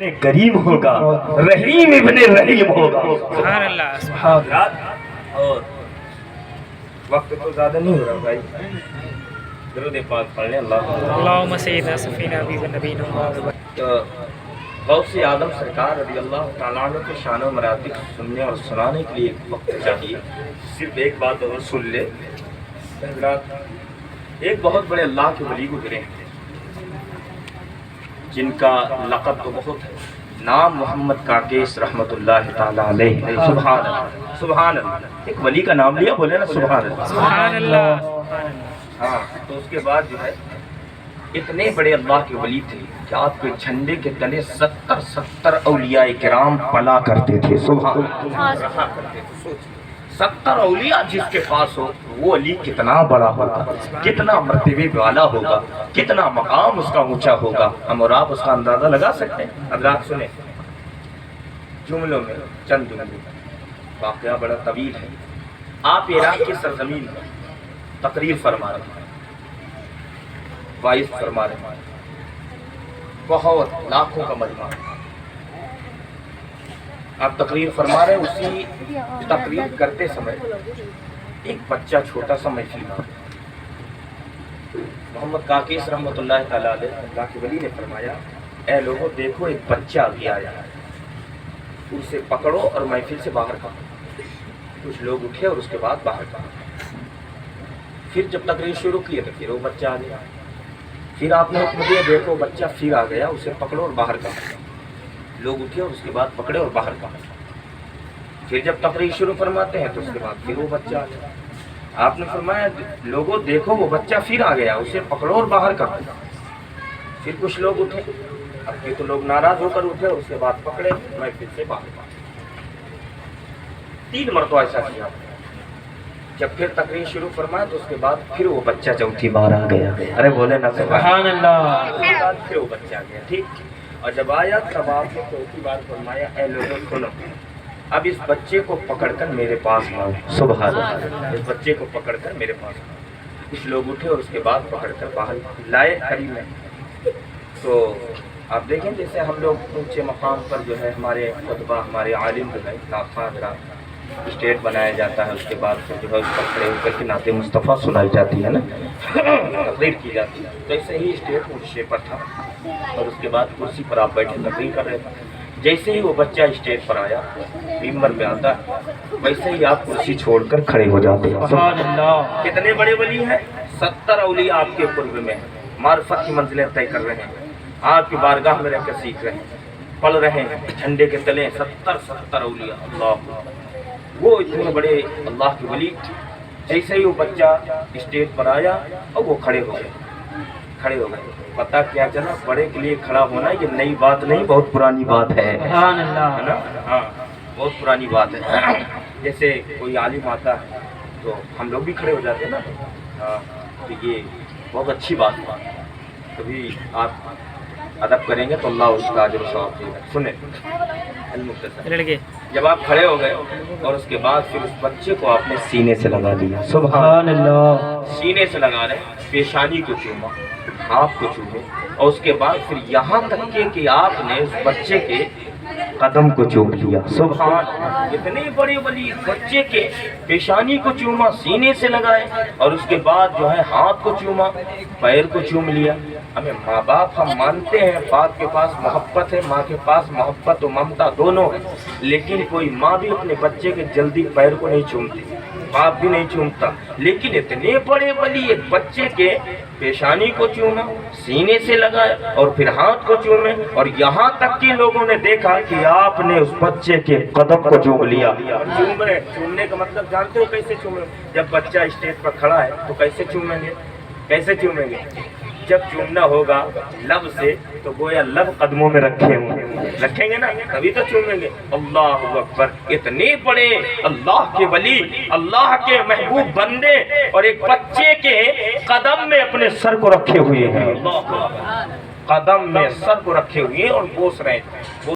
ابن کریم ہوگا، رحیم ابن رحیم ہوگا۔ سبحان اللہ سبحان اور وقت تو زیادہ نہیں ہو رہا بھائی، درود پاک پڑھ لیں اللہ۔ اللہم سیدنا سفینہ حبیب نبینا محمد۔ تو غوث اعظم سرکار رضی اللہ تعالیٰ عنہ کے شان و مراتب سننے اور سنانے کے لیے ایک وقت چاہیے۔ صرف ایک بات اور سن لے حضرات، ایک بہت بڑے اللہ کے ولی گزرے ہیں جن کا لقب تو بہت ہے، نام محمد کاکیس رحمۃ اللہ تعالیٰ علیہ۔ سبحان اللہ سبحان اللہ، ایک ولی کا نام لیا، بولے نا سبحان اللہ سبحان اللہ۔ ہاں، تو اس کے بعد جو ہے اتنے بڑے اللہ کے ولی تھے کہ آپ کے جھنڈے کے تلے 70 اولیاء کرام پلا کرتے تھے۔ سبحان اللہ، رہا کرتے تھے۔ سوچ 70 اولیاء جس کے پاس ہو، وہ علی کتنا بڑا ہوگا، کتنا مرتبے والا ہوگا، کتنا مقام اس کا اونچا ہوگا، ہم اور آپ اس کا اندازہ لگا سکتے ہیں۔ حضرات سنیں، جملوں میں چند جملے، واقعہ بڑا طویل ہے۔ آپ عراق کی سرزمین میں تقریر فرما رہے ہیں، وائز فرما رہے ہیں، بہت لاکھوں کا مجمع، آپ تقریر فرما رہے ہیں۔ اسی تقریر کرتے سمے ایک بچہ چھوٹا سا محفل میں، محمد کاکیس رحمۃ اللہ تعالیٰ علیہ اللہ کے ولی نے فرمایا، اے لوگوں دیکھو ایک بچہ ابھی آیا ہے، اسے پکڑو اور محفل سے باہر کرو۔ کچھ لوگ اٹھے اور اس کے بعد باہر کرو۔ پھر جب تقریر شروع کی تو پھر وہ بچہ آ گیا، پھر آپ نے حکم دیا دیکھو بچہ پھر آ گیا، اسے پکڑو اور باہر کرو۔ لوگ اٹھے اور اس کے بعد پکڑے اور باہر کرو۔ پھر جب تقریر شروع فرماتے ہیں تو اس کے بعد پھر وہ بچہ آ گیا۔ آپ نے فرمایا لوگوں دیکھو وہ بچہ پھر آ گیا، اسے پکڑو اور باہر کرو۔ پھر کچھ لوگ اٹھے، اب یہ تو لوگ ناراض ہو کر اٹھے اور اس کے بعد پکڑے، میں پھر سے باہر کروں۔ 3 مرتبہ ایسا کیا۔ جب پھر تقریر شروع فرمایا تو اس کے بعد پھر وہ بچہ چوتھی بار آ گیا۔ ارے بولے نا سبحان اللہ۔ پھر وہ بچہ آ گیا، ٹھیک۔ اور جب آیا تب آپ نے چوتھی بار فرمایا، اے لوگوں سنو، اب اس بچے کو پکڑ کر میرے پاس لاؤ۔ سبحان اللہ، اس بچے کو پکڑ کر میرے پاس لاؤ۔ کچھ لوگ اٹھے اور اس کے بعد پکڑ کر باہر لائے قریب میں۔ تو آپ دیکھیں جیسے ہم لوگ اونچے مقام پر جو ہے ہمارے خطبہ، ہمارے عالم جو ہے حضرات، اسٹیج بنایا جاتا ہے، اس کے بعد پھر جو ہے اس پر کھڑے ہو کر کے نعت مصطفیٰ سنائی جاتی ہے نا، تقریر کی جاتی ہے۔ تو ایسے ہی اسٹیج اونچے پر تھا اور اس کے بعد کرسی پر آپ بیٹھے تقریر کر رہے تھے۔ جیسے ہی وہ بچہ اسٹیج پر آیا، ممبر پہ آتا ہے، ویسے ہی آپ کرسی چھوڑ کر کھڑے ہو جاتے ہیں۔ سبحان اللہ، کتنے بڑے ولی ہیں، 70 اولیاء آپ کے قرب میں ہیں، معرفت کی منزلیں طے کر رہے ہیں، آپ کی بارگاہ میں رہ کر سیکھ رہے ہیں، پڑھ رہے ہیں، جھنڈے کے تلے 70 اولیاء۔ اللہ، وہ اتنے بڑے اللہ کے ولی، جیسے ہی وہ بچہ اسٹیج پر آیا اور وہ کھڑے ہو گئے۔ پتہ کیا چلا، بڑے کے لیے کھڑا ہونا یہ نئی بات نہیں، بہت پرانی بات ہے۔ سبحان اللہ، ہے نا؟ ہاں، بہت پرانی بات ہے۔ جیسے کوئی عالم آتا ہے تو ہم لوگ بھی کھڑے ہو جاتے ہیں نا، ہاں، تو یہ بہت اچھی بات ہے۔ کبھی آپ ادب کریں گے تو اللہ اس کا اجر و ثواب دے گا۔ سنیں لڑکے، جب آپ کھڑے ہو گئے اور اس کے بعد پھر اس بچے کو آپ نے سینے سے لگا دیا۔ سبحان اللہ، سینے سے لگا رہے، پیشانی کو چوما، ہاتھ کو چومے، اور اس کے بعد پھر یہاں تک کہ آپ نے اس بچے کے قدم کو چوم لیا۔ سبحان، اتنے بڑے ولی بچے کے پیشانی کو چوما، سینے سے لگائے، اور اس کے بعد جو ہے ہاتھ کو چوما، پیر کو چوم لیا۔ ہمیں ماں باپ ہم مانتے ہیں، باپ کے پاس محبت ہے، ماں کے پاس محبت و ممتا دونوں ہے، لیکن کوئی ماں بھی اپنے بچے کے جلدی پیر کو نہیں چومتی، باپ بھی نہیں چومتا، لیکن اتنے بڑے ولی ایک بچے کے پیشانی کو چوما، سینے سے لگائے اور پھر ہاتھ کو چومے، اور یہاں تک کہ لوگوں نے دیکھا کہ آپ نے اس بچے کے قدم کو چوم لیا۔ چومنے کا مطلب جانتے ہو کیسے چومے؟ جب بچہ اسٹیج پر کھڑا ہے تو کیسے چومیں گے؟ کیسے چومیں گے؟ جب چومنا ہوگا لب سے تو گویا لب قدموں میں رکھیں گے نا، تبھی تو چومیں گے۔ اللہ اکبر، اتنے بڑے اللہ کے ولی، اللہ کے محبوب بندے، اور ایک بچے کے قدم میں اپنے سر کو رکھے ہوئے ہیں، قدم میں سر کو رکھے ہوئے اور بوس رہے ہیں۔